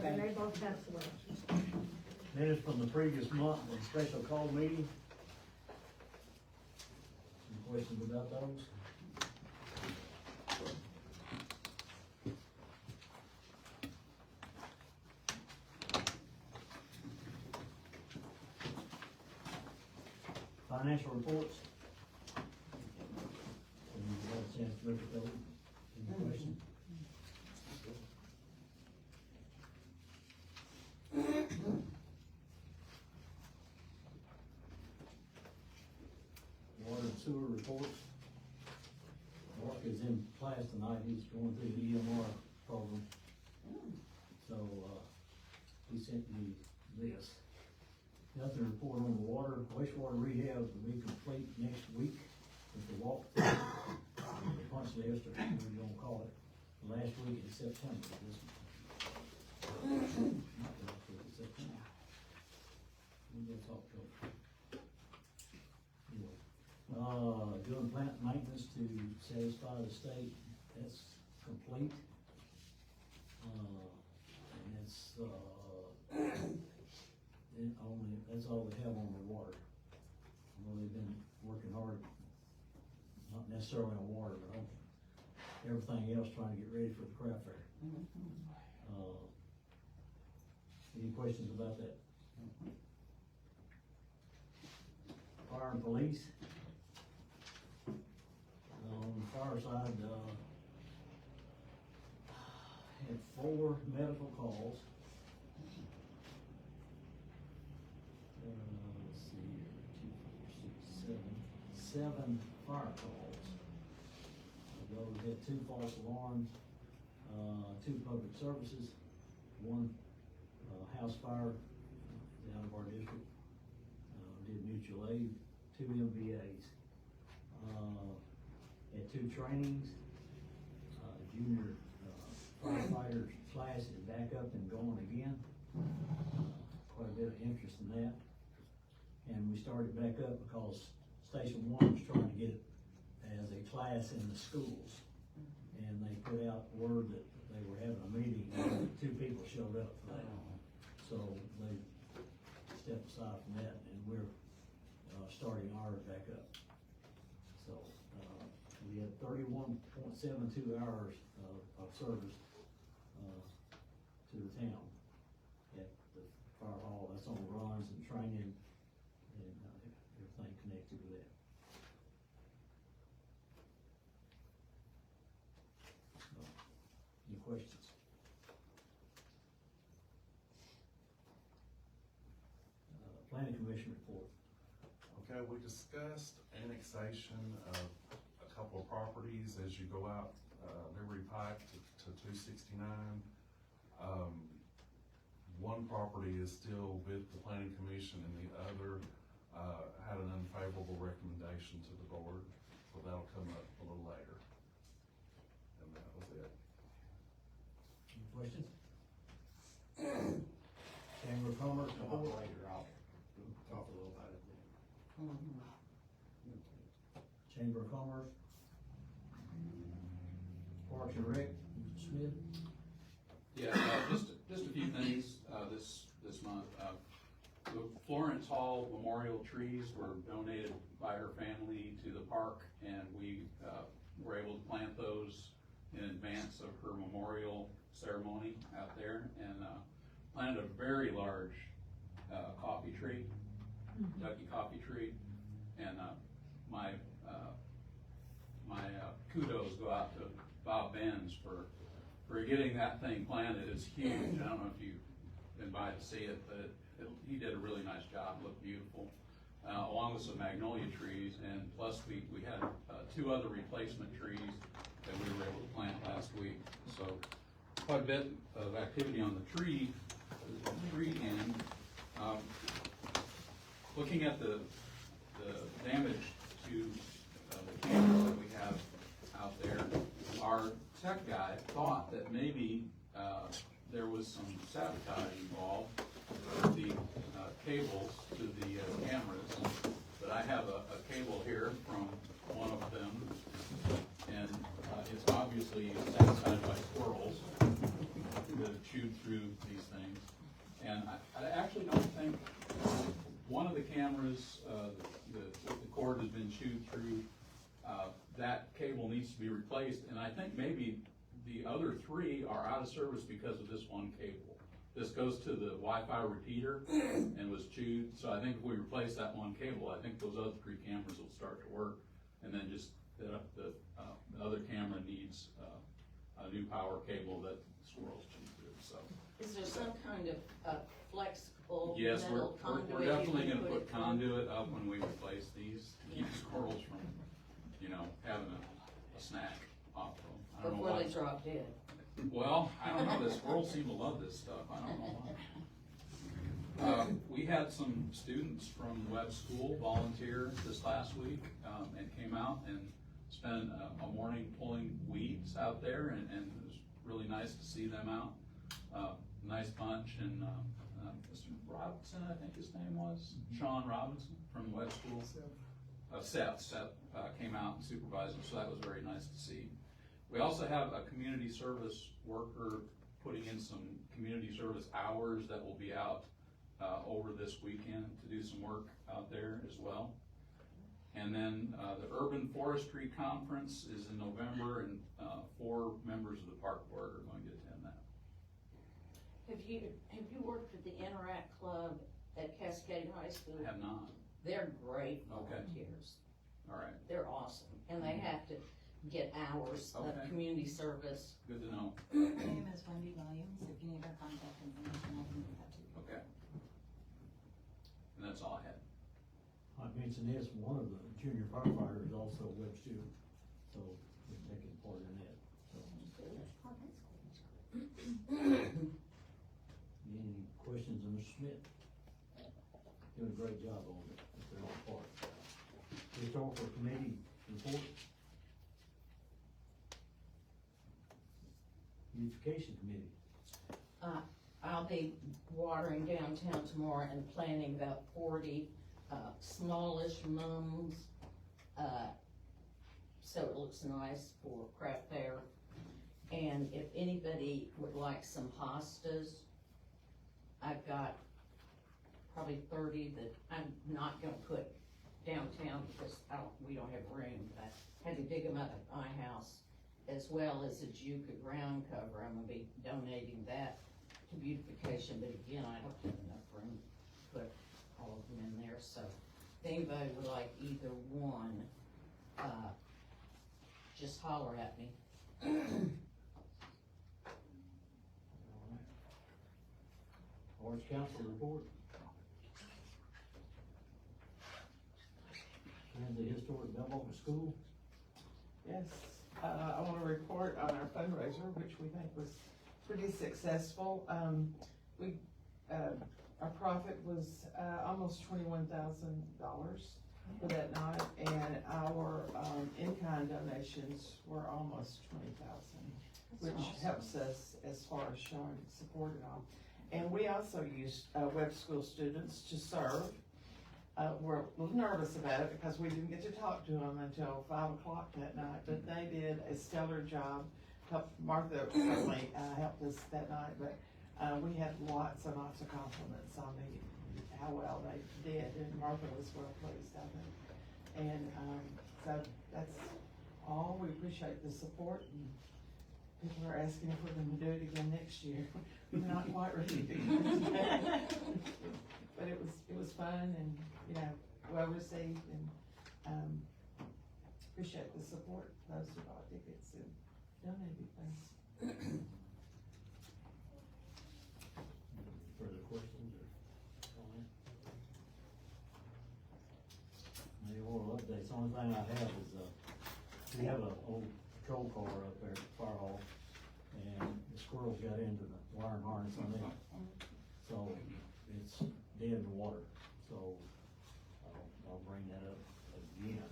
and they both passed away. Minutes from the previous month and special call meeting. Any questions about those? Financial reports. Have you had a chance to look at those? Any questions? Water and sewer reports. Mark is in class tonight, he's going through the EMR program. So, he sent me this. Nothing to report on the water, wastewater rehab will be complete next week with the walkthrough, the punch list, or whatever you wanna call it, the last week in September, this. Not the last week in September. Maybe it's October. Anyway, doing plant maintenance to satisfy the state, that's complete. And it's, that's all they have on the water. I know they've been working hard, not necessarily on water, but on everything else, trying to get ready for the craft fair. Any questions about that? Fire and police. On the fire side, had 4 medical calls. Let's see here, 2, 4, 6, 7, 7 fire calls. We had 2 false alarms, 2 public services, 1 house fire out of our district. Did mutual aid, 2 MVAs. Had 2 trainings. Junior firefighter class is back up and going again. Quite a bit of interest in that. And we started back up because Station 1 was trying to get it as a class in the schools. And they put out word that they were having a meeting, and 2 people showed up for that. So they stepped aside from that, and we're starting ours back up. So we had 31.72 hours of service to the town at the fire hall. That's on runs and training and everything connected with that. So, any questions? Planning Commission report. Okay, we discussed annexation of a couple of properties as you go out, Liberty Pike to 269. One property is still with the Planning Commission and the other, had an unfavorable recommendation to the board, so that'll come up a little later. And that was it. Any questions? Chamber of Commerce report. Later, I'll talk a little about it then. Chamber of Commerce. Parks and Rec, Mr. Smith. Yeah, just a few things, this month. The Florence Hall memorial trees were donated by her family to the park, and we, were able to plant those in advance of her memorial ceremony out there, and, planted a very large, coffee tree, Kentucky coffee tree, and, my kudos go out to Bob Benz for getting that thing planted. It's huge. I don't know if you've been by to see it, but he did a really nice job. Looked beautiful, along with some magnolia trees, and plus we had 2 other replacement trees that we were able to plant last week. So quite a bit of activity on the tree end. Looking at the damage to the cameras that we have out there, our tech guy thought that maybe there was some sabotage involved with the cables to the cameras. But I have a cable here from one of them, and it's obviously sabotaged by squirrels that have chewed through these things. replaced, and I think maybe the other 3 are out of service because of this one cable. This goes to the Wi-Fi repeater and was chewed, so I think if we replace that one cable, I think those other 3 cameras will start to work. And then just the other camera needs a new power cable that squirrels chew through, so. Is there some kind of flexible Yes, metal we're conduit? definitely you can gonna put put it through? conduit up when we replace these to keep squirrels from, having a snack off of them. I don't know Before why. they drop dead. Well, I don't know, the squirrels seem to love this stuff, I don't know why. We had some students from Webb School volunteer this last week, and came out and spent a morning pulling weeds out there, and it was really nice to see them out. Nice bunch, and, Mr. Robinson, I think his name was, Sean Robinson from Webb School. Seth came out and supervised them, so that was very nice to see. We also have a community service worker putting in some community service hours that will be out over this weekend to do some work out there as well. And then the Urban Forestry Conference is in November, and 4 members of the park board are going to attend that. Have you worked at the Interact Club at Cascade High School? I have not. They're great Okay. volunteers. All right, They're awesome, and they have to get hours of Okay. community service. good to know. My name is Wendy Williams, if you need her contact information, I can do that too. Okay. And that's all I had. I'd mention this, one of the junior firefighters is also a Webb student, so we're taking part in that, so. Any questions of Mr. Smith? Doing a great job on it, if they're all part. Historical committee report. Beautification committee. I'll be watering downtown tomorrow and planting about 40 smallish mums, so it looks nice for craft fair. And if anybody would like some hostas, I've got probably 30 that I'm not gonna put downtown because we don't have room. I had to dig them up at my house, as well as a Juca ground cover. I'm gonna be donating that to beautification, but again, I don't have enough room to put all of them in there, so if anybody would like either one, just holler at me. Orange Council report. And the historic Belmont School. Yes, I want to report on our fundraiser, which we think was pretty successful. Our profit was almost $21,000 for that night, and our in-kind donations were almost $20,000, which helps us as far as showing support and all. And we also used Webb School students to serve. We're a little nervous about it because we didn't get to talk to them until 5 o'clock that night, but they did a stellar job. Martha certainly helped us that night, but we had lots and lots of compliments on how well they did, and Martha was well pleased, I think. And so that's all. We appreciate the support, and people are asking if we're going to do it again next year. We're not quite ready to do it. But it was fun and, well received, and appreciate the support, those who bought tickets and donated things. Further questions or comments? Any oral updates? The only thing I have is, we have an old patrol car up there at the fire hall, and the squirrels got into the wiring harness on it. So it's dead in the water, so I'll bring that up again,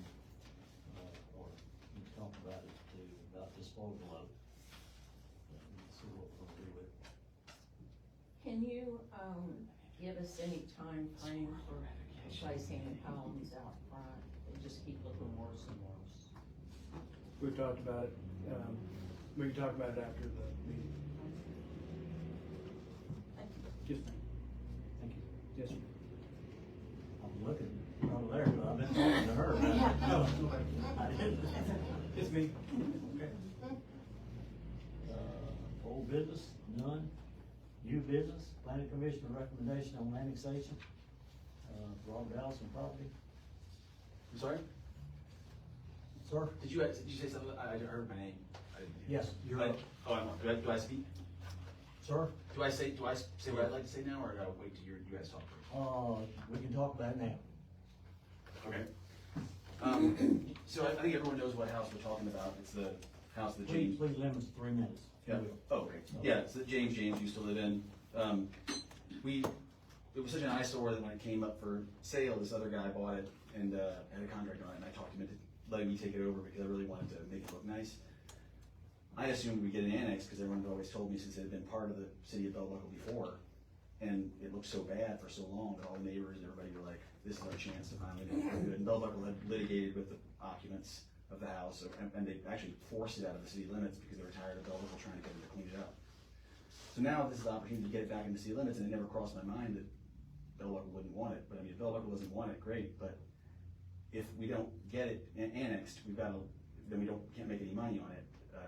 or we can talk about it too, about disposal of it. And see what we're gonna do with it. Can you, give us any time frame for placing the columns out front? They just keep looking worse and worse. We've talked about it, we can talk about it after the meeting. Yes, ma'am. Thank you. Yes, sir. I'm looking over there, but I've been talking to her. No, I didn't. it's me. Okay. business? None. New business, planning commission recommendation on annexation, Robert Allison property. I'm sorry? Sir? Did you say something? I heard my name. I didn't hear. Yes, you're up. Do I speak? Sir? Do I say what I'd like to say now, or do I wait till you guys talk first? We can talk about it now. Okay. So I think everyone knows what house we're talking about. It's the house that James. Please limit to 3 minutes. Yeah. Oh, okay. Yeah, it's that James used to live in. It was such an eyesore that when it came up for sale, this other guy bought it and had a contract on it, and I talked him into letting me take it over because I really wanted to make it look nice. I assumed we'd get an annex because everyone had always told me since it had been part of the city of Bell Buckle before, and it looked so bad for so long that all the neighbors and everybody were like, this is our chance to finally make it good. And Bell Buckle had litigated with the occupants of the house, and they actually forced it out of the city limits because they were tired of Bell Buckle trying to get them to clean it up. So now this is the opportunity to get it back in the city limits, and it never crossed my mind that Bell Buckle wouldn't want it. But I mean, if Bell Buckle doesn't want it, great, but if we don't get it annexed, then we can't make any money on it,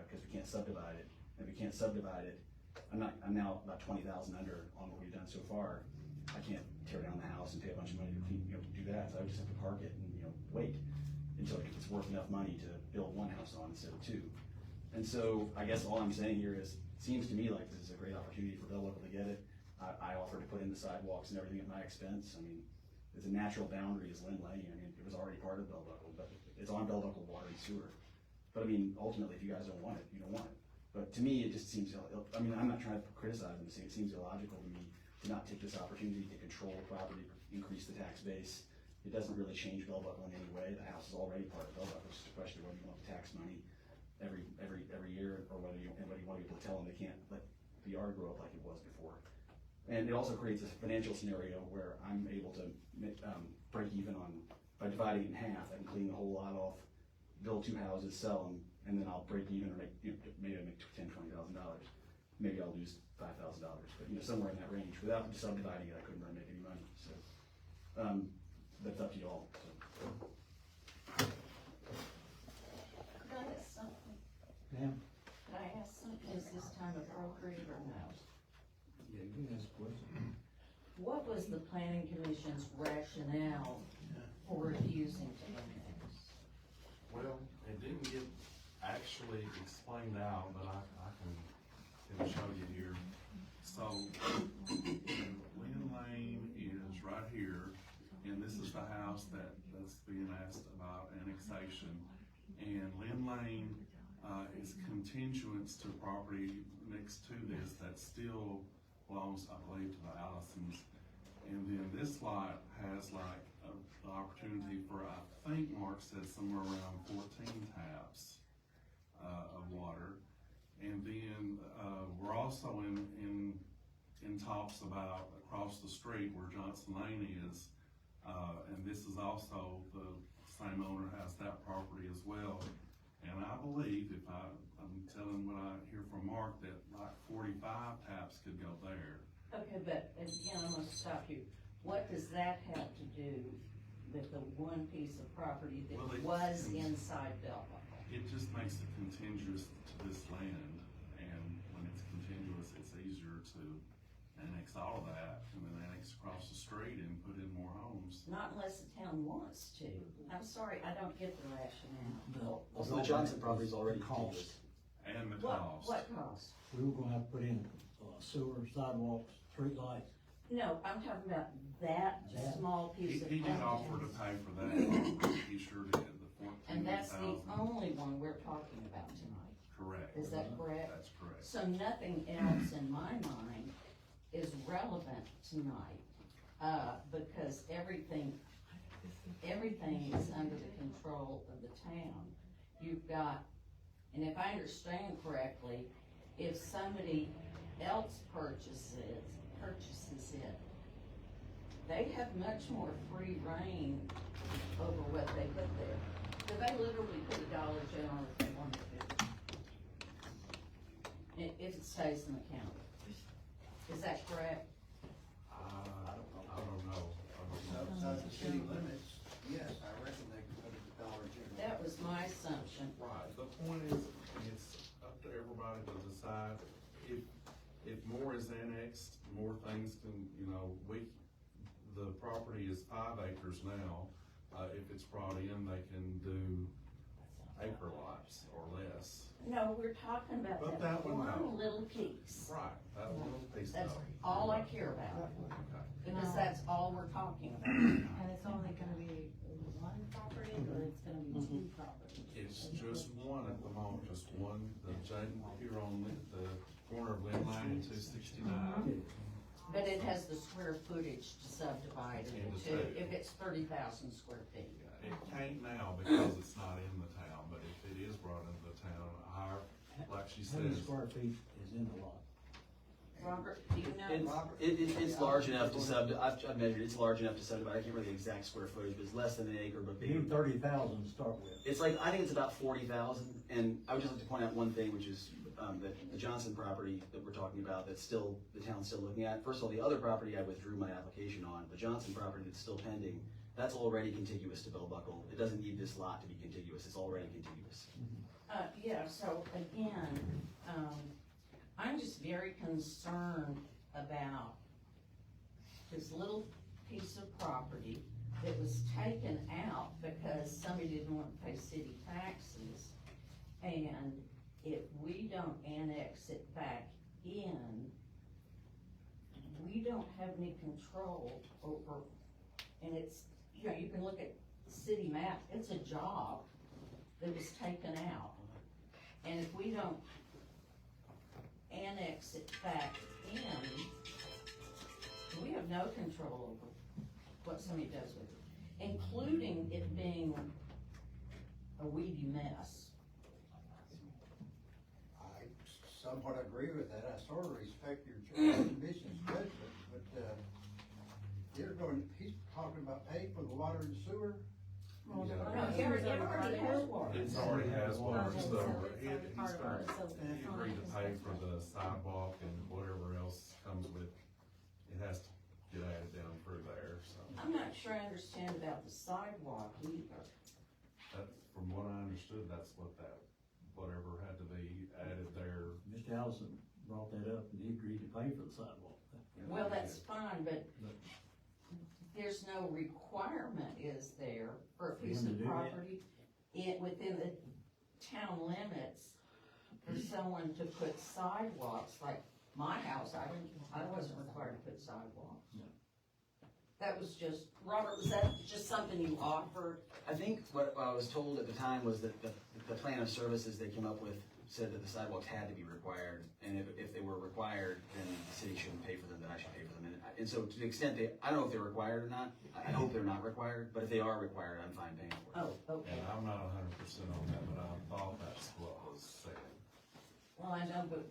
because we can't subdivide it. And if we can't subdivide it, I'm now about 20,000 under on what we've done so far. I can't tear down the house and pay a bunch of money to clean, to do that, so I would just have to park it and, wait until it's worth enough money to build one house on instead of two. And so I guess all I'm saying here is, it seems to me like this is a great opportunity for Bell Buckle to get it. I offered to put in the sidewalks and everything at my expense. I mean, it's a natural boundary is Lynn Lane. I mean, it was already part of Bell Buckle, but it's on Bell Buckle water and sewer. But I mean, ultimately, if you guys don't want it, you don't want it. But to me, it just seems, I mean, I'm not trying to criticize them, it seems illogical to me to not take this opportunity to control the property, increase the tax base. It doesn't really change Bell Buckle in any way. The house is already part of Bell Buckle. It's just a question of whether you want the tax money every year, or whether you want to be able to tell them they can't let the yard grow up like it was before. And it also creates a financial scenario where I'm able to break even by dividing it in half. I can clean the whole lot off, build 2 houses, sell them, and then I'll break even or make, maybe I make $10,000, $20,000. Maybe I'll lose $5,000, but somewhere in that range. Without subdividing it, I couldn't really make any money. So that's up to you all. So. Could I ask something? Ma'am? Could I ask something? Is this time appropriate or no? Yeah, you can ask a question. What was the planning commission's rationale for refusing to annex? Well, it didn't get actually explained out, but I can show you here. So, Lynn Lane is right here, and this is the house that's being asked about annexation. And Lynn Lane, is contiguous to property next to this that still belongs, I believe, to the Allisons. And then this lot has like the opportunity for, I think Mark said somewhere around 14 taps of water. And then we're also in talks about across the street where Johnson Lane is, and this is also the same owner has that property as well. And I believe, if I'm telling what I hear from Mark, that like 45 taps could go there. Okay, but again, I'm gonna stop you. What does that have to do with the one piece of property that was inside Bell Buckle? It just makes it contiguous to this land, and when it's contiguous, it's easier to annex all of that, and then annex across the street and put in more homes. Not unless the town wants to. I'm sorry, I don't get the rationale. Also, the Johnson property is already contiguous. And the cost. What cost? We were gonna have to put in sewer, sidewalks, street lights. No, I'm talking about that small piece of He did offer to property. pay for that, he sure did, the 14,000. And that's the only one we're talking about tonight. Correct. Is that correct? That's correct. So nothing else in my mind is relevant tonight, because everything is under the control of the town. You've got, and if I understand correctly, if somebody else purchases it, they have much more free reign over what they put there. So they literally put $1 general if they wanted to. If it stays in the county. Is that correct? I don't know. Outside the city limits, yes, I reckon they could put it at $1 general. That was my assumption. Right, the point is, it's up to everybody to decide. If more is annexed, more things can, the property is 5 acres now. If it's brought in, they can do acre lots or less. No, we're talking about But that that one, no. one little piece. Right, that little piece. That's no. all I care about, Okay. because that's all we're talking about. And it's only gonna be one property, or it's gonna be two properties? It's just one at the moment, just one, here on the corner of Lynn Line and 269. But it has the square footage to subdivide it Into into, two. if it's 30,000 square feet. It can't now because it's not in the town, but if it is brought into the town, like she How many says, square feet is in the lot? Robert, do you know? It's large enough to I've measured, it's large enough to subdivide, I can't remember the exact square footage, but it's less than an acre, but You bigger. need 30,000 to start with. It's like, I think it's about 40,000, and I would just like to point out one thing, which is, that the Johnson property that we're talking about, that's still, the town's still looking at. First of all, the other property I withdrew my application on, the Johnson property that's still pending, that's already contiguous to Bell Buckle. It doesn't need this lot to be contiguous, it's already contiguous. Yeah, so again, I'm just very concerned about this little piece of property that was taken out because somebody didn't want to pay city taxes. And if we don't annex it back in, we don't have any control over, and it's, you can look at the city map, it's a job that was taken out. And if we don't annex it back in, we have no control over what somebody does with it, including it being a weedy mess. I somewhat agree with that. I sort of respect your commission's judgment, but, he's talking about paying for the water and sewer. No, it already has water. it already has water, Okay, so so it's he already part of ours, so he it's not agreed to pay expensive. for the sidewalk and whatever else comes with, it has to get added down through there, so. I'm not sure I understand about the sidewalk either. That, from what I understood, that's what whatever had to be added there. Mr. Allison brought that up and he agreed to pay for the sidewalk. Well, that's fine, but there's no requirement, is there, for a For piece him to of do that? property within the town limits for someone to put sidewalks, like my house, I wasn't required to put sidewalks. No. That was just, Robert, was that just something you offered? I think what I was told at the time was that the plan of services they came up with said that the sidewalks had to be required, and if they were required, then the city shouldn't pay for them, then I should pay for them. And so to the extent I don't know if they're required or not, I hope they're not required, but if they are required, I'm fine paying for it. Oh, okay. And I'm not 100% on that, but I thought that's what was said. Well, I know, but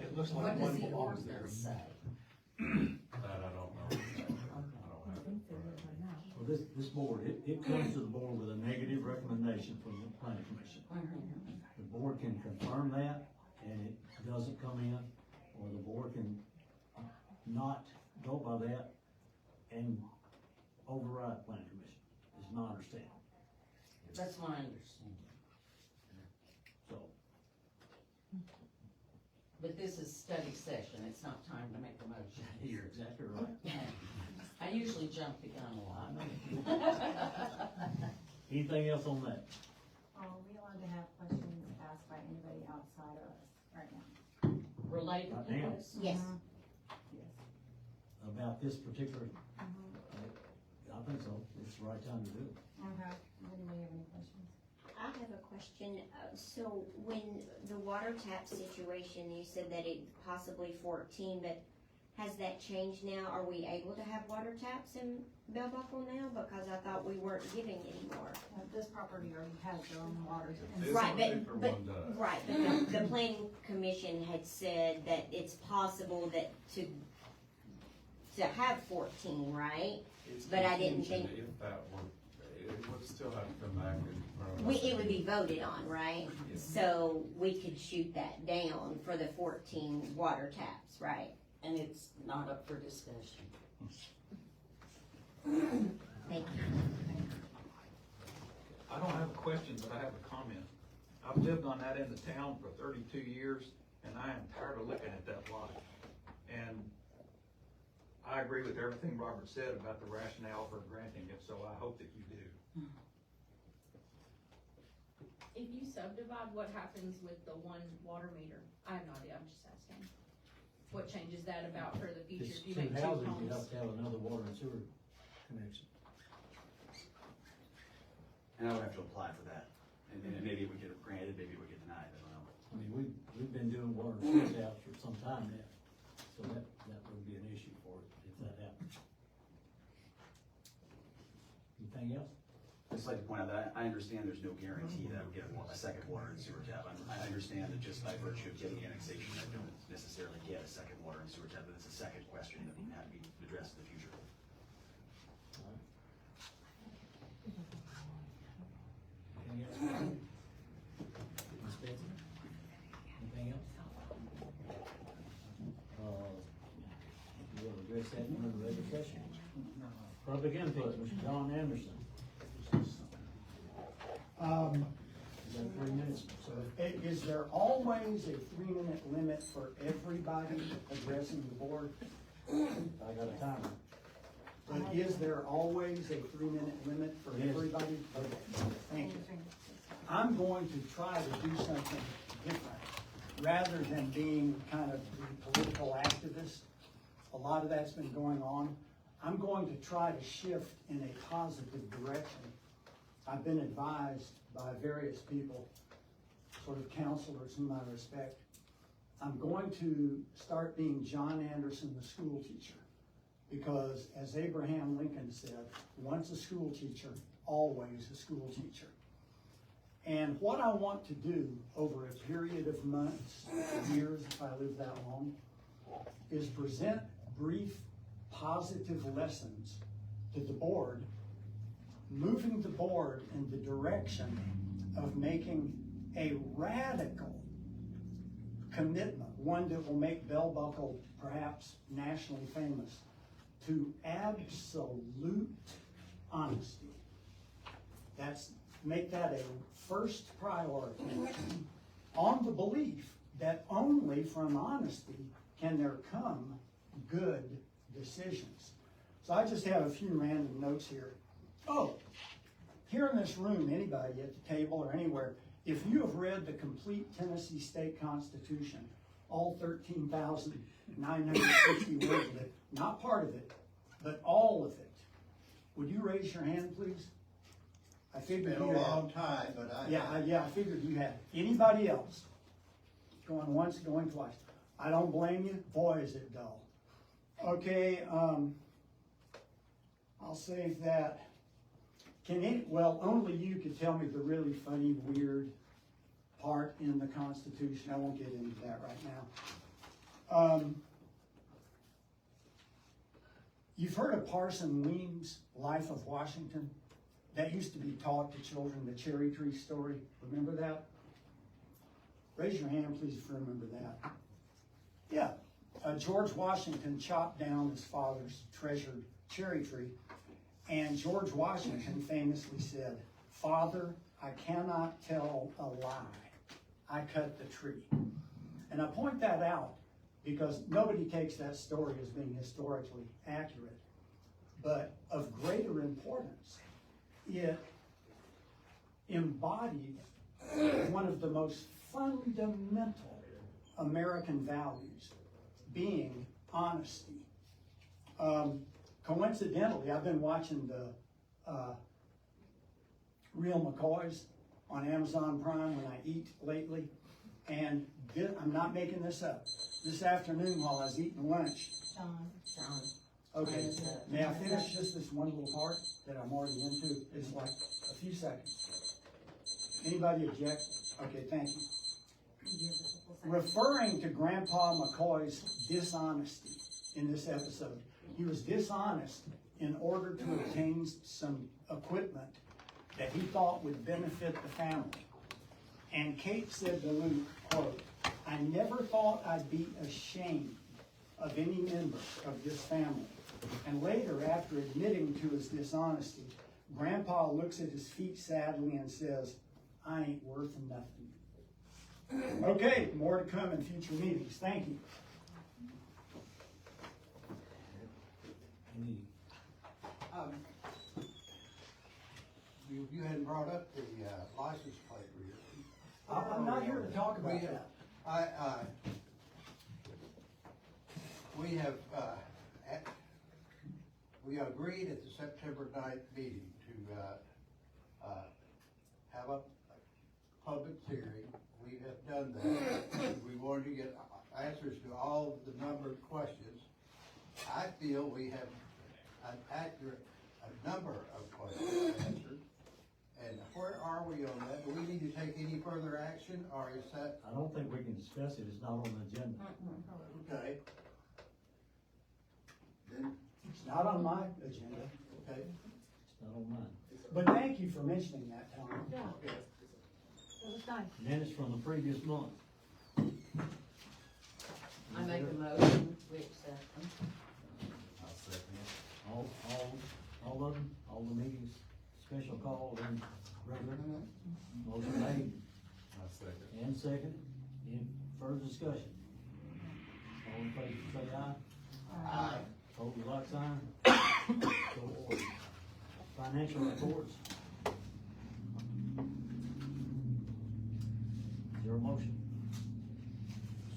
It looks what like does one the belongs there. ordinance say? That I don't know exactly. I don't have it. Well, this board, it comes to the board with a negative recommendation from the planning commission. The board can confirm that, and it doesn't come in, or the board can not go by that and override planning commission, is my understanding. That's my understanding. So, But this is study session, it's not time to make a motion. you're exactly right. I usually jump the gun a lot. Anything else on that? Are we allowed to have questions asked by anybody outside of us right now? Related Right to now? this? Yes. About this particular, I think so, it's the right time to do it. Okay, anybody have any questions? I have a question. So when the water tap situation, you said that it possibly 14, but has that changed now? Are we able to have water taps in Bell Buckle now? Because I thought we weren't giving anymore. This property already has their own water. This Right, particular but one does. right, but the planning commission had said that it's possible that to have 14, right? It's But I didn't contingent think- If that were, it would still have to come back in front of us. It would be voted on, right? So we could shoot that down for the 14 water taps, right? And it's not up for discussion. Thank you. I don't have a question, but I have a comment. I've lived on that end of town for 32 years, and I am tired of looking at that lot. And I agree with everything Robert said about the rationale for granting it, so I hope that you do. If you subdivide, what happens with the one water meter? I have no idea, I'm just asking. What changes that about for the future It's if you two make two houses, you homes? have to have another water and sewer connection. And I would have to apply for that, and then maybe we get it granted, maybe we get denied, I don't know. I mean, we've been doing water and sewer taps for some time now, so that would be an issue for it if that happens. Anything else? I'd just like to point out that I understand there's no guarantee that I would get a second water and sewer tap. I understand that just by virtue of getting annexation, I don't necessarily get a second water and sewer tap, but it's a second question that will have to be addressed in the future. Anything else? Ms. Betsy? Anything else? We'll address that in the regular session. Public input, Mr. John Anderson. You got 3 minutes, sir. Is there always a 3-minute limit for everybody addressing the board? I got a timer. But is there always a 3-minute limit for Yes. everybody? Okay, thank you. I'm going to try to do something different, rather than being kind of the political activist. A lot of that's been going on. I'm going to try to shift in a positive direction. I've been advised by various people, sort of counselors whom I respect. I'm going to start being John Anderson, the school teacher, because as Abraham Lincoln said, once a school teacher, always a school teacher. And what I want to do over a period of months, years, if I live that long, is present brief, positive lessons to the board, moving the board in the direction of making a radical commitment, one that will make Bell Buckle perhaps nationally famous, to absolute honesty. Make that a first priority, on the belief that only from honesty can there come good decisions. So I just have a few random notes here. Oh, here in this room, anybody at the table or anywhere, if you have read the complete Tennessee State Constitution, all 13,960 words of it, not part of it, but all of it, would you raise your hand, please? I figured It's been you a had. long time, but I. Yeah, I figured you had. Anybody else? Going once, going twice. I don't blame you. Boy, is it dull. Okay, I'll save that. Well, only you could tell me the really funny, weird part in the Constitution. I won't get into that right now. You've heard of Parson Weems' Life of Washington? That used to be taught to children, the cherry tree story. Remember that? Raise your hand, please, if you remember that. Yeah. George Washington chopped down his father's treasured cherry tree, and George Washington famously said, "Father, I cannot tell a lie. I cut the tree." And I point that out because nobody takes that story as being historically accurate. But of greater importance, it embodied one of the most fundamental American values, being honesty. Coincidentally, I've been watching the Real McCoys on Amazon Prime when I eat lately, and I'm not making this up. This afternoon while I was eating lunch, John. okay, may I finish just this one little part that I'm already into? It's like a few seconds. Anybody object? Okay, thank you. Referring to Grandpa McCoy's dishonesty in this episode, he was dishonest in order to obtain some equipment that he thought would benefit the family. And Kate said to Luke, quote, "I never thought I'd be ashamed of any member of this family." And later, after admitting to his dishonesty, Grandpa looks at his feet sadly and says, "I ain't worth nothing." Okay, more to come in future meetings, thank you. Any, You hadn't brought up the, license plate reader. I'm not here to talk about that. We have, we agreed at the September 9th meeting to, have a public hearing. We have done that. We wanted to get answers to all the numbered questions. I feel we have an accurate, a number of questions answered. And where are we on that? Do we need to take any further action, or is that, I don't think we can discuss it, it's not on the agenda. okay? Then, It's not on my agenda, okay, It's not on mine. but thank you for mentioning that, Tom. Yeah, okay. it was nice. Minutes from the previous month. I make a motion, we accept them. I'll second it. All of them, all the meetings, special call and regular. Motion made I'll second. and second. Any further discussion? All in favor, say aye. Aye. Hold the like sign. So ordered. Financial reports. Is there a motion?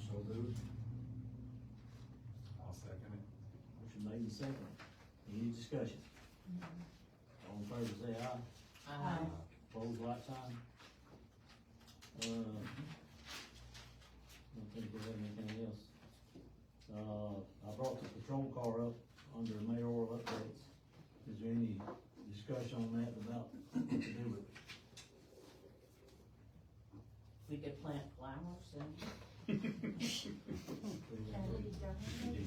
So moved. I'll second it. Motion made and second. Any discussion? All in favor, say aye. Aye. Opposed, like sign. Don't think we have anything else. I brought the patrol car up under mayoral updates. Is there any discussion on that about what to do with it? We could plant flowers and. Can it be donated?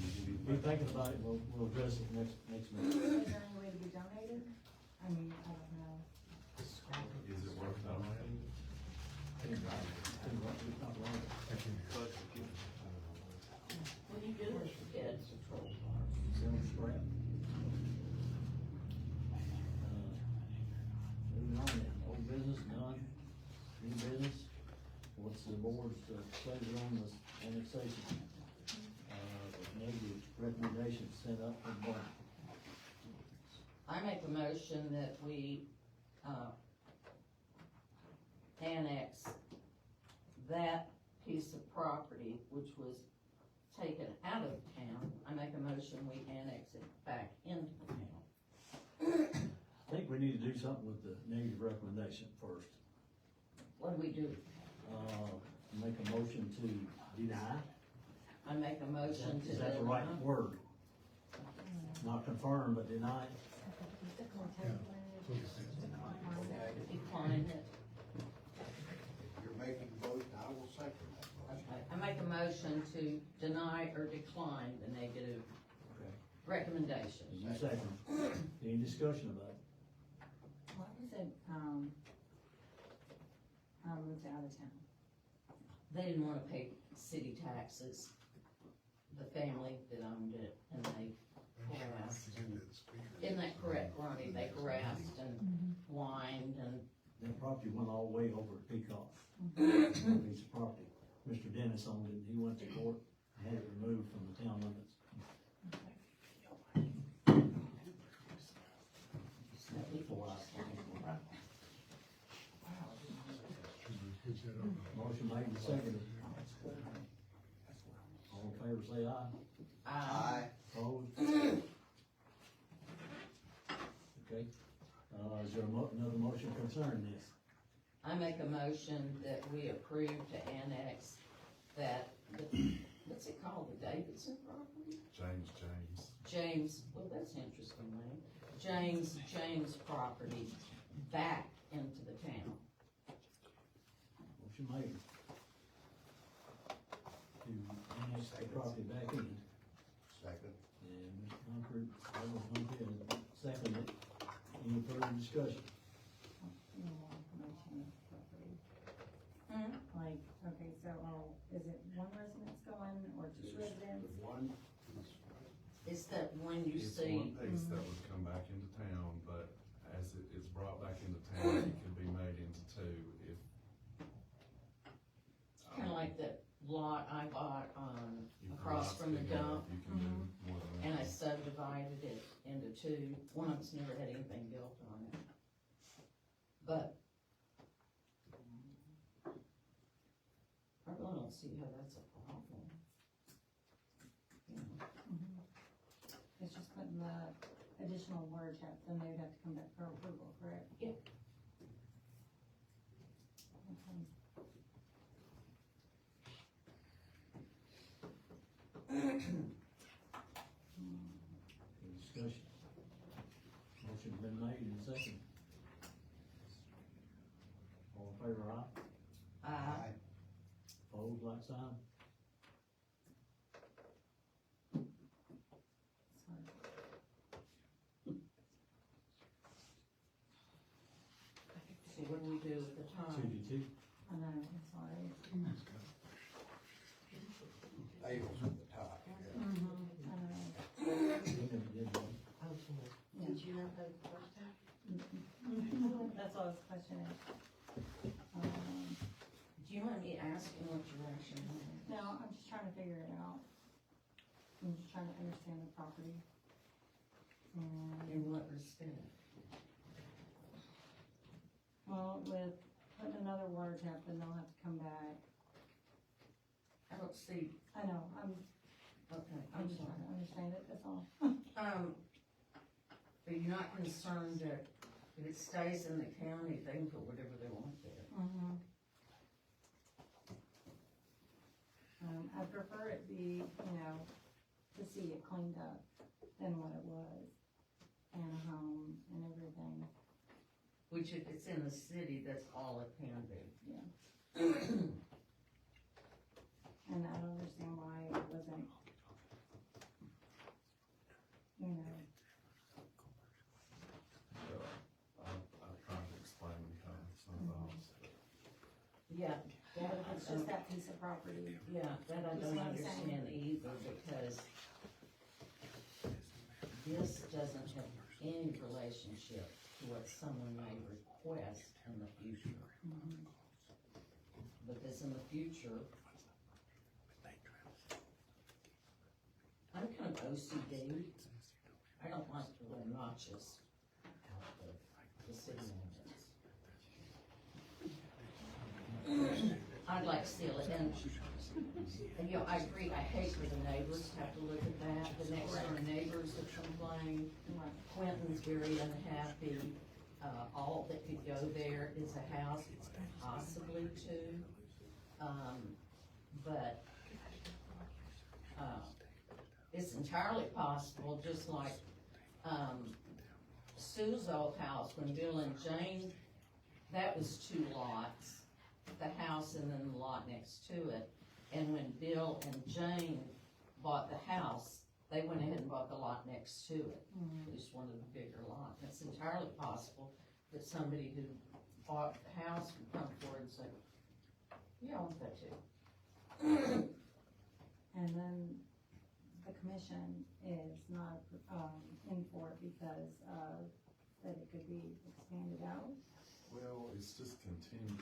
Be thinking about it, we'll address it next meeting. Is there any way to be donated? I mean, I don't know. Is it worth donating? It's not wrong. What do you do with your kids' patrol cars? Sell them scrap. Moving on then, old business, none, new business. What's the board's pleasure on this annexation? Negative recommendation sent up for the board. I make a motion that we, annex that piece of property which was taken out of town. I make a motion we annex it back into town. I think we need to do something with the negative recommendation first. What do we do? Make a motion to deny. I make a motion to. Is that the right word? Not confirm, but deny. Decline it. If you're making a motion, I will second that. Okay, I make a motion to deny or decline the negative Okay. recommendation. You second. Any discussion about it? Why was it, moved out of town? They didn't wanna pay city taxes, the family that owned it, and they harassed. Isn't that correct, Ronnie? They harassed and whined and, That property went all the way over to Peacock. One piece of property. Mr. Dennis owned it, he went to court, and had it removed from the town limits. Before I came. Motion made and seconded. All in favor, say aye. Opposed? Okay, is there another motion concerning this? I make a motion that we approve to annex that, what's it called, the Davidson property? James, well, that's an interesting name. James property back into the town. Motion made. To annex the property back in, Second. and Mr. Humphrey, seconded. Any further discussion? You know, promotion of property. Hmm? Like, okay, so, is it one residence going, or two residents? One, It's that one you It's see, one piece that would come back into town, but as it is brought back into town, it could be made into two if. kind like that lot I bought, You can across from the big enough, dump, You can do more than that. and I subdivided it into two. One of them's never had anything built on it. But I really don't see how that's a problem. You know, It's just putting the additional water tap, then they would have to come back for approval, correct? Yeah. Okay. Any discussion? Motion's been made and seconded. All in favor, aye? Opposed, like sign? So what do we do with the time? 2 to 2. I know, I'm sorry. Tables at the top, yeah. I know. We never did one. Did you not vote the first time? That's all I was questioning. Do you mind me asking what your rationale is? No, I'm just trying to figure it out. I'm just trying to understand the property. In what respect? Well, with putting another water tap, then they'll have to come back. I don't see, I know, okay, I'm I'm just sorry. trying to understand it, that's all. Are you not concerned that if it stays in the county, they can put whatever they want there? I prefer it be, to see it cleaned up than what it was, and a home and everything, Which if it's in the city, that's all it can be. and I don't understand why it wasn't, So, I've tried to explain kind of some thoughts. Yeah, it's just that piece of property. yeah, that I You see don't what I'm saying? understand either, because this doesn't have any relationship to what someone may request in the future. Because in the future, I'm kind of OCD. I don't like the little notches out of the city limits. I'd like to see it, and I agree, I hate for the neighbors to have to look at that, the next door neighbors have complained, Quentin's very unhappy. All that could go there is a house, possibly two, but, it's entirely possible, just like, Sue's old house, when Bill and Jane, that was 2 lots, the house and then the lot next to it. And when Bill and Jane bought the house, they went ahead and bought the lot next to it. They just wanted a bigger lot. And it's entirely possible that somebody who bought the house would come forward and say, yeah, I want that too. And then the commission is not, in for it because of, that it could be expanded out. Well, it's just contingent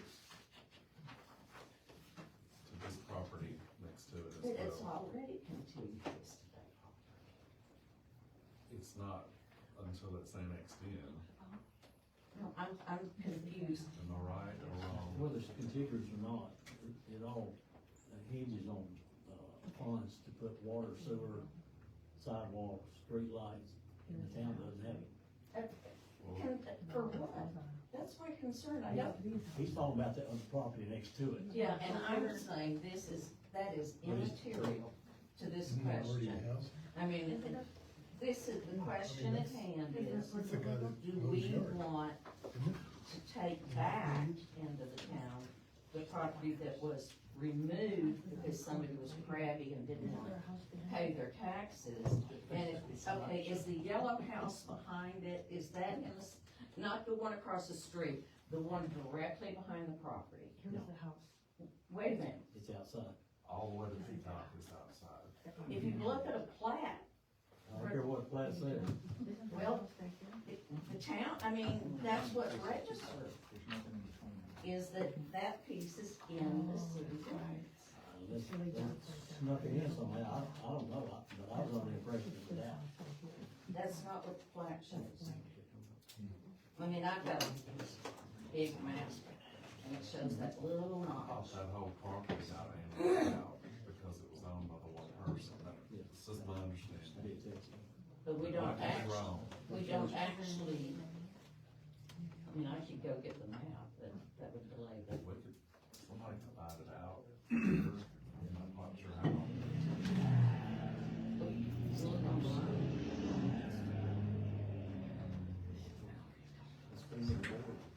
to this property next to it as But it's well. already contiguous to that property. It's not until it's annexed in. No, I'm confused. Am I right or wrong? Whether it's contiguous or not, it all hinges on, funds to put water, sewer, sidewalks, street lights, and the town doesn't have it. For what? That's my concern, I don't. He's talking about that other property next to it. Yeah, and I'm saying that is immaterial to this question. I mean, this is, the question at hand is, do we want to take back into the town the property that was removed because somebody was crabby and didn't want to pay their taxes? And okay, is the yellow house behind it, is that in the, not the one across the street, the one directly behind the property? Here's the house. Wait a minute, It's outside. All the way to the top is outside. if you look at a plat, I don't care what plat says. well, the town, I mean, that's what's registered, is that piece is in the city limits. there's nothing in on that, I don't know, but I was under the impression it was out. That's not what the plat shows. I mean, I've got a big map, and it shows that little I thought notch. that whole property got annexed out because it was owned by the one person, that's just my understanding. But we I don't might be wrong. actually, I mean, I could go get the map, but that would delay the. We could, somebody could find it out. I'm not sure how. Look online.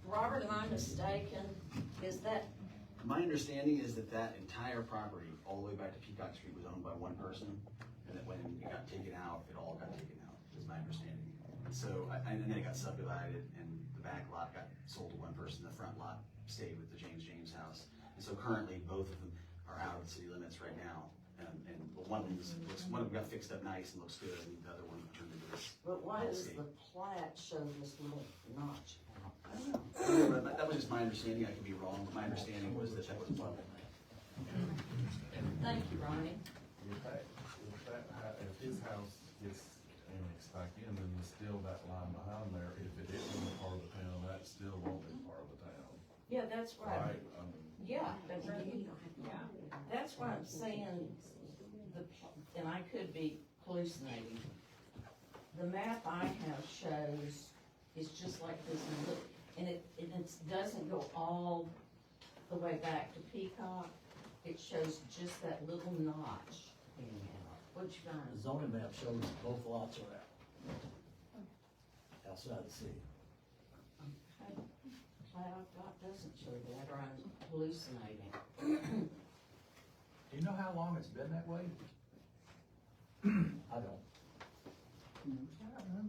Robert, am I mistaken? Is that, My understanding is that that entire property, all the way back to Peacock Street, was owned by one person, and that when it got taken out, it all got taken out, is my understanding. So, and then it got subdivided, and the back lot got sold to one person, the front lot stayed with the James house. And so currently, both of them are out of the city limits right now, and one of them one of them got fixed up nice and looks good, and the other one turned into this. but why does hellscape. the plat show this little notch? I don't know. That was just my understanding, I could be wrong, but my understanding was that that was one. Thank you, Ronnie. If his house gets annexed back in, then there's still that line behind there, if it isn't a part of the town, that still won't be part of the town. Yeah, that's right. Right, I mean, Yeah, but that's what I'm saying, and I could be hallucinating. The map I have shows, is just like this, and it doesn't go all the way back to Peacock. It shows just that little notch hanging out. What you The got? zoning map shows both lots are out. Outside the city. Plat I've got doesn't show that, or I'm hallucinating. Do you know how long it's been that way? I don't.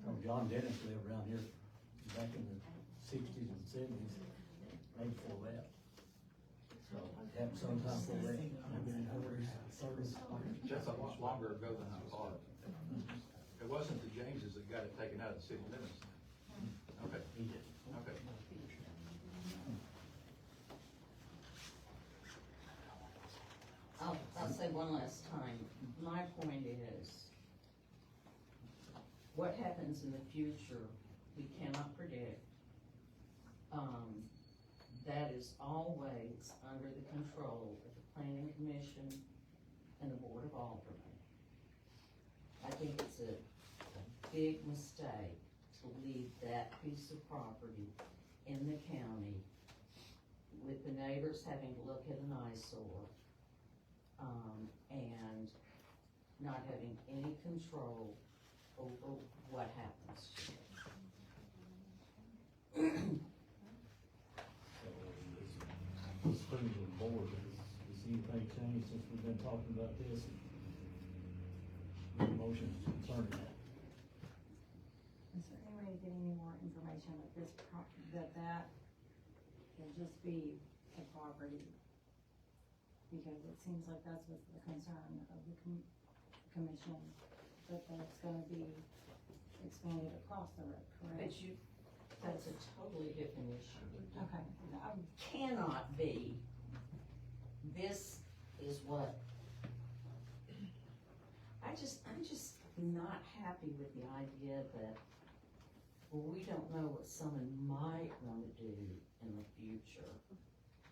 Oh, John Dennis lived around here back in the sixties and seventies, maybe before that. So, it happened sometime before that, maybe in the thirties. That's a lot longer ago than I thought. It wasn't the Jameses that got it taken out of the city limits. Okay, He did. okay. I'll say one last time, my point is, what happens in the future, we cannot predict. That is always under the control of the planning commission and the board of aldermen. I think it's a big mistake to leave that piece of property in the county with the neighbors having to look at an eyesore, and not having any control over what happens to it. Let's put it to the board, has anything changed since we've been talking about this? Motion concerning that. Is there any way to get any more information that that can just be a property? Because it seems like that's what's the concern of the commission, that that's gonna be expanded across the road, But correct? that's a totally different issue. Okay, Cannot be, this is what, I'm just not happy with the idea that, well, we don't know what someone might wanna do in the future.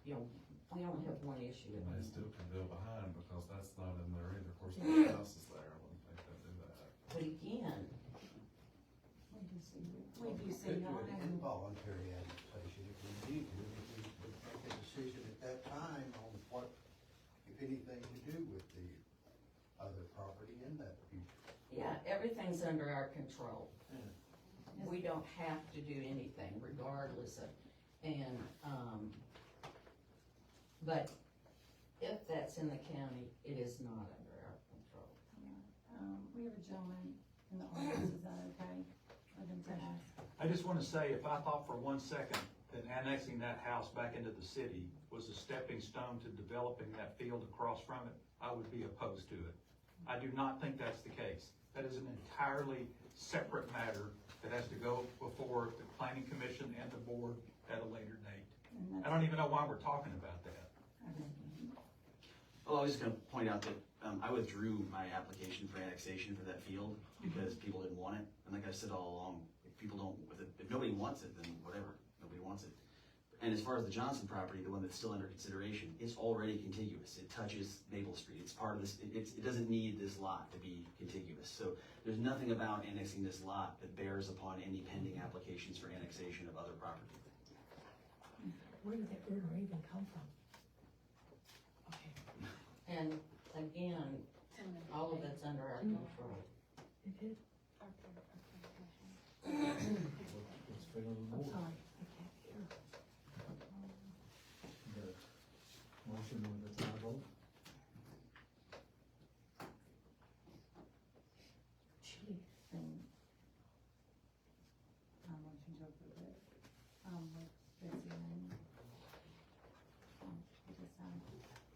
You know, we only have one issue at and they the still moment. can build behind because that's not in there either, of course, the house is there, I wouldn't think they'd do that. But again, we do see Could do that. an involuntary annexation if we need to, if we would make a decision at that time on what, if anything, to do with the other property in that future. yeah, everything's under our control. We don't have to do anything regardless of, and, but if that's in the county, it is not under our control. We have a gentleman in the audience, is that okay? For them to ask? I just wanna say, if I thought for 1 second that annexing that house back into the city was a stepping stone to developing that field across from it, I would be opposed to it. I do not think that's the case. That is an entirely separate matter that has to go before the planning commission and the board at a later date. And I don't even know why we're talking about that. okay. Well, I was just gonna point out that, I withdrew my application for annexation for that field because people didn't want it. And like I said all along, if people don't, if nobody wants it, then whatever, nobody wants it. And as far as the Johnson property, the one that's still under consideration, it's already contiguous. It touches Maple Street. It's part of this, it doesn't need this lot to be contiguous. So there's nothing about annexing this lot that bears upon any pending applications for annexation of other property. Where did that river even come from? Okay. And again, all of it's under our control. It did? It's for the I'm board. sorry, I can't hear. The motion with the tie vote. Gee, And, motion to approve it, with Betsy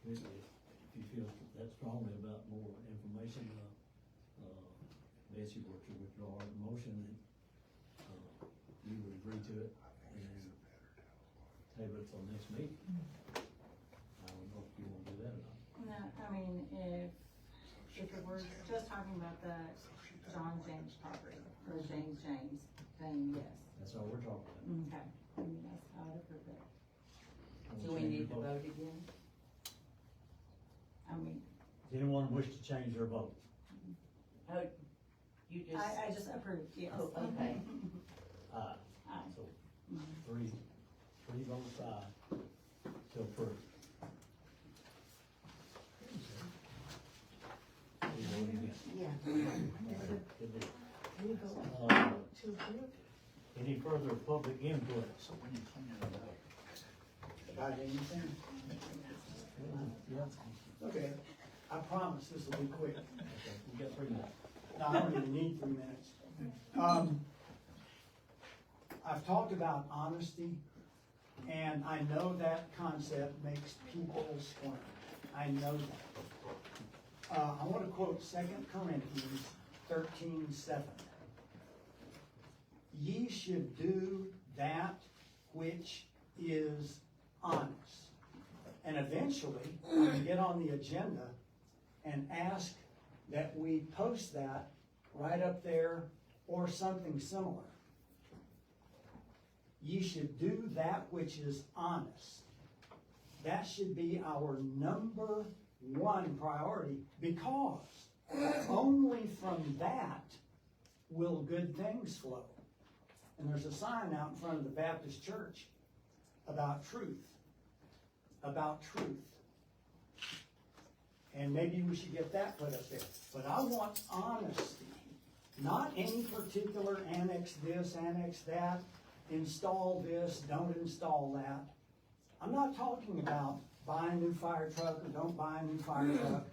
and, If you feel that strongly about more information, Betsy were to withdraw the motion, you would agree to it and table it till next meeting. I don't know if you wanna do that or not. no, I mean, if it were just talking about the John James property, or James, then yes. That's all we're talking about. Okay, I mean, that's how I'd approve it. Do we need to vote again? I mean, Does anyone wish to change their vote? Oh, you just. I just approved, yes. Oh, okay. Aye. Aye. So, three votes aye to approve. You voted against. yeah. Good deal. We go Uh, to approve? Any further public input? So when you clean it up. Got anything? Yeah. Okay, I promise this will be quick. Okay, you got 3 minutes. No, I don't even need 3 minutes. I've talked about honesty, and I know that concept makes people squirm. I know that. I want to quote 2 Corinthians 13:7. Ye should do that which is honest. And eventually, I'm gonna get on the agenda and ask that we post that right up there or something similar. Ye should do that which is honest. That should be our number one priority, because only from that will good things flow. And there's a sign out in front of the Baptist church about truth. About truth. And maybe we should get that put up there. But I want honesty. Not any particular annex this, annex that, install this, don't install that. I'm not talking about buy a new fire truck or don't buy a new fire truck.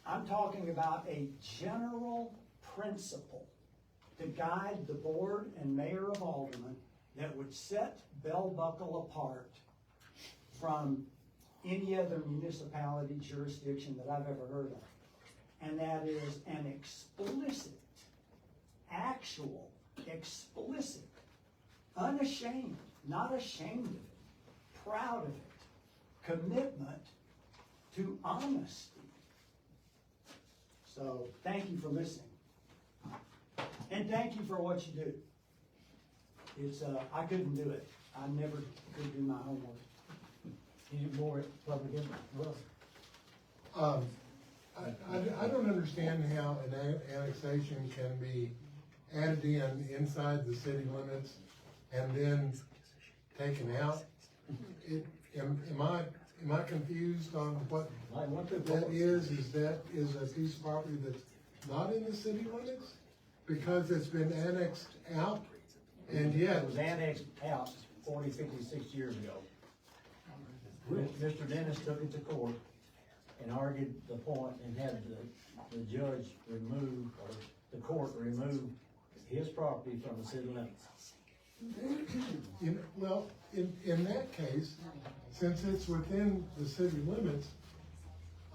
I'm talking about a general principle to guide the board and mayor of Alderman that would set Bell Buckle apart from any other municipality jurisdiction that I've ever heard of. And that is an explicit, actual, explicit, unashamed, not ashamed of it, proud of it, commitment to honesty. So thank you for listening. And thank you for what you do. It's, I couldn't do it. I never could do my homework. Any more public input? Russ? I don't understand how an annexation can be added in inside the city limits and then taken out. Am I confused on what that is? Is that a piece of property that's not in the city limits? Because it's been annexed out, and yet. It was annexed out 40, 50, 60 years ago. Mr. Dennis took it to court and argued the point and had the judge remove, or the court remove his property from the city limits. In that case, since it's within the city limits,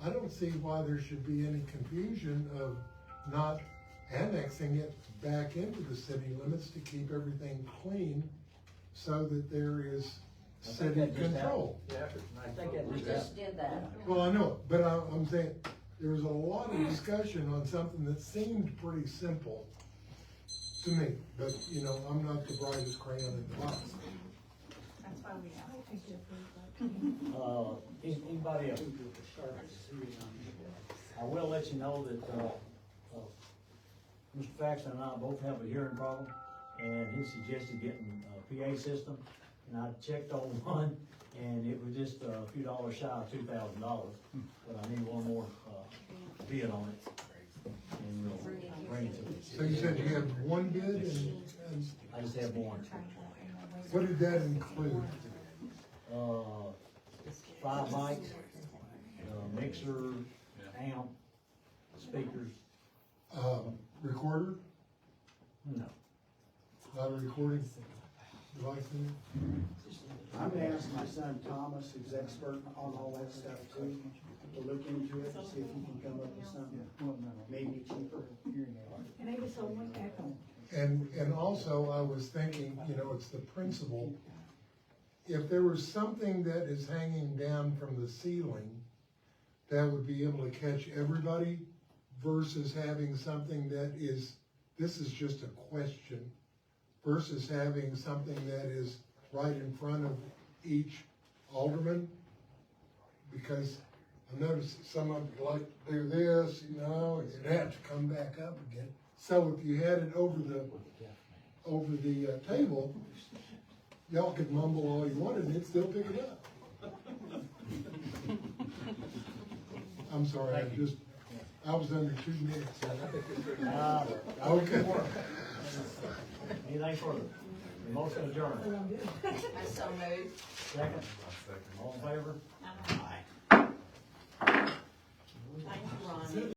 I don't see why there should be any confusion of not annexing it back into the city limits to keep everything clean, so that there is city control. I think that We just just happened. did that. Well, I know it, but I'm saying, there was a lot of discussion on something that seemed pretty simple to me, but, you know, I'm not the brightest crayon in the box. That's why we asked. Anybody else? I will let you know that, Mr. Faxon and I both have a hearing problem, and he suggested getting a PA system, and I checked on one, and it was just a few dollars shy of $2,000, but I need one more, bid on it. And we'll bring it to you. So you said you had one bid and I just have one. what did that include? 5 mics, mixer, amp, speakers. Recorder, No. not a recording device in it? I'm gonna ask my son Thomas, who's expert on all that stuff too, to look into it and see if he can come up with something maybe cheaper. Maybe so one echo. And also, I was thinking, you know, it's the principle. If there was something that is hanging down from the ceiling, that would be able to catch everybody versus having something that is, this is just a question, versus having something that is right in front of each alderman. Because I noticed some of them like to do this, you know, and you'd have to come back up again. So if you had it over the table, y'all could mumble all you wanted and it'd still pick it up. I'm sorry, I was under 2 minutes. Okay. Anything further? Motion adjourned. I so moved. Second? All in favor? Aye.